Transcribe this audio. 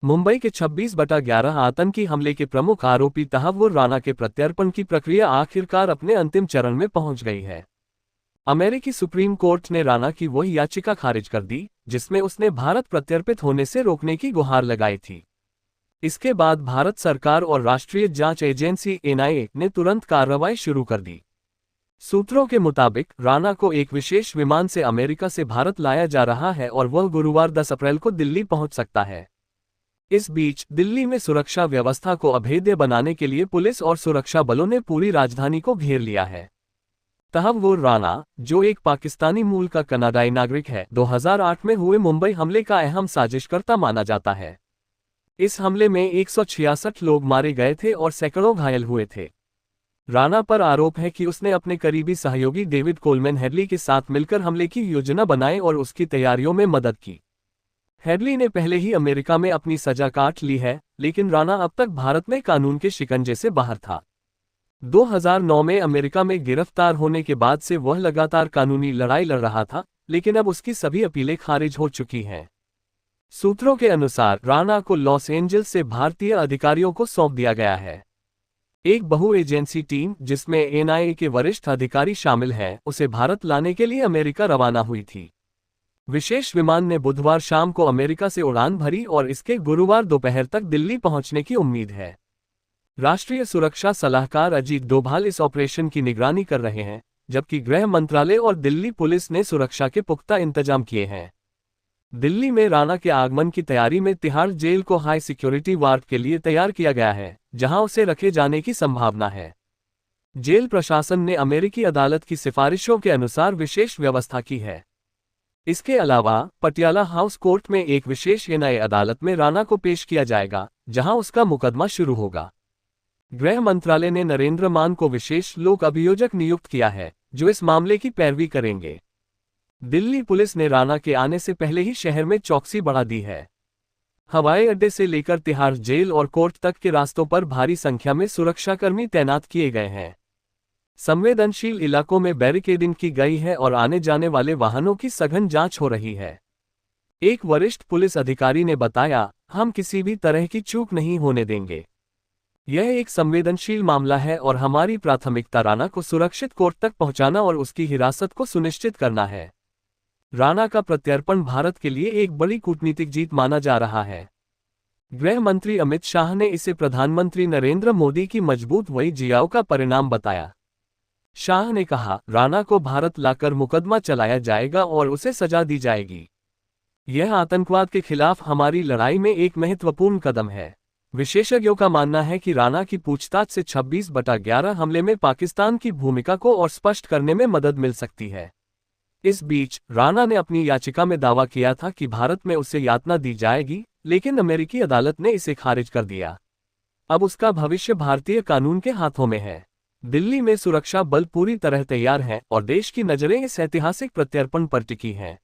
मुंबई के 26/11 आतंकी हमले के प्रमुख आरोपी तहव्वुर राना के प्रत्यर्पण की प्रक्रिया आखिरकार अपने अंतिम चरण में पहुंच गई है। अमेरिकी सुप्रीम कोर्ट ने राना की वह याचिका खारिज कर दी जिसमें उसने भारत प्रत्यर्पित होने से रोकने की गुहार लगाई थी। इसके बाद भारत सरकार और राष्ट्रीय जांच एजेंसी एनआईए ने तुरंत कार्रवाई शुरू कर दी। सूत्रों के मुताबिक राना को एक विशेष विमान से अमेरिका से भारत लाया जा रहा है और वह गुरुवार 10 अप्रैल को दिल्ली पहुंच सकता है। इस बीच दिल्ली में सुरक्षा व्यवस्था को अभेद्य बनाने के लिए पुलिस और सुरक्षा बलों ने पूरी राजधानी को घेर लिया है। तहव्वुर राना, जो एक पाकिस्तानी मूल का कनाडाई नागरिक है, 2008 में हुए मुंबई हमले का अहम साजिशकर्ता माना जाता है। इस हमले में 166 लोग मारे गए थे और सैकड़ों घायल हुए थे। राना पर आरोप है कि उसने अपने करीबी सहयोगी डेविड कोलमैन हेडली के साथ मिलकर हमले की योजना बनाई और उसकी तैयारियों में मदद की। हेडली ने पहले ही अमेरिका में अपनी सजा काट ली है, लेकिन राना अब तक भारत में कानून के शिकंजे से बाहर था। 2009 में अमेरिका में गिरफ्तार होने के बाद से वह लगातार कानूनी लड़ाई लड़ रहा था, लेकिन अब उसकी सभी अपीलें खारिज हो चुकी हैं। सूत्रों के अनुसार राना को लॉस एंजल्स से भारतीय अधिकारियों को सौंप दिया गया है। एक बहु एजेंसी टीम, जिसमें एनआईए के वरिष्ठ अधिकारी शामिल हैं, उसे भारत लाने के लिए अमेरिका रवाना हुई थी। विशेष विमान ने बुधवार शाम को अमेरिका से उड़ान भरी और इसके गुरुवार दोपहर तक दिल्ली पहुंचने की उम्मीद है। राष्ट्रीय सुरक्षा सलाहकार अजीत डोभाल इस ऑपरेशन की निगरानी कर रहे हैं, जबकि गृह मंत्रालय और दिल्ली पुलिस ने सुरक्षा के पुख्ता इंतजाम किए हैं। दिल्ली में राना के आगमन की तैयारी में तिहाड़ जेल को हाई सिक्योरिटी वार्ड के लिए तैयार किया गया है, जहां उसे रखे जाने की संभावना है। जेल प्रशासन ने अमेरिकी अदालत की सिफारिशों के अनुसार विशेष व्यवस्था की है। इसके अलावा पटियाला हाउस कोर्ट में एक विशेष एनआईए अदालत में राना को पेश किया जाएगा, जहां उसका मुकदमा शुरू होगा। गृह मंत्रालय ने नरेंद्र मान को विशेष लोक अभियोजक नियुक्त किया है, जो इस मामले की पैरवी करेंगे। दिल्ली पुलिस ने राना के आने से पहले ही शहर में चौकसी बढ़ा दी है। हवाई अड्डे से लेकर तिहाड़ जेल और कोर्ट तक के रास्तों पर भारी संख्या में सुरक्षाकर्मी तैनात किए गए हैं। संवेदनशील इलाकों में बैरिकेडिंग की गई है और आने जाने वाले वाहनों की सघन जांच हो रही है। एक वरिष्ठ पुलिस अधिकारी ने बताया, हम किसी भी तरह की चूक नहीं होने देंगे। यह एक संवेदनशील मामला है और हमारी प्राथमिकता राना को सुरक्षित कोर्ट तक पहुंचाना और उसकी हिरासत को सुनिश्चित करना है। राना का प्रत्यर्पण भारत के लिए एक बड़ी कूटनीतिक जीत माना जा रहा है। गृह मंत्री अमित शाह ने इसे प्रधानमंत्री नरेंद्र मोदी की मजबूत वहीजियाओं का परिणाम बताया। शाह ने कहा, राना को भारत लाकर मुकदमा चलाया जाएगा और उसे सजा दी जाएगी। यह आतंकवाद के खिलाफ हमारी लड़ाई में एक महत्वपूर्ण कदम है। विशेषज्ञों का मानना है कि राना की पूछताछ से 26/11 हमले में पाकिस्तान की भूमिका को और स्पष्ट करने में मदद मिल सकती है। इस बीच राना ने अपनी याचिका में दावा किया था कि भारत में उसे यातना दी जाएगी, लेकिन अमेरिकी अदालत ने इसे खारिज कर दिया। अब उसका भविष्य भारतीय कानून के हाथों में है। दिल्ली में सुरक्षा बल पूरी तरह तैयार हैं और देश की नजरें इस ऐतिहासिक प्रत्यर्पण पर टिकी हैं।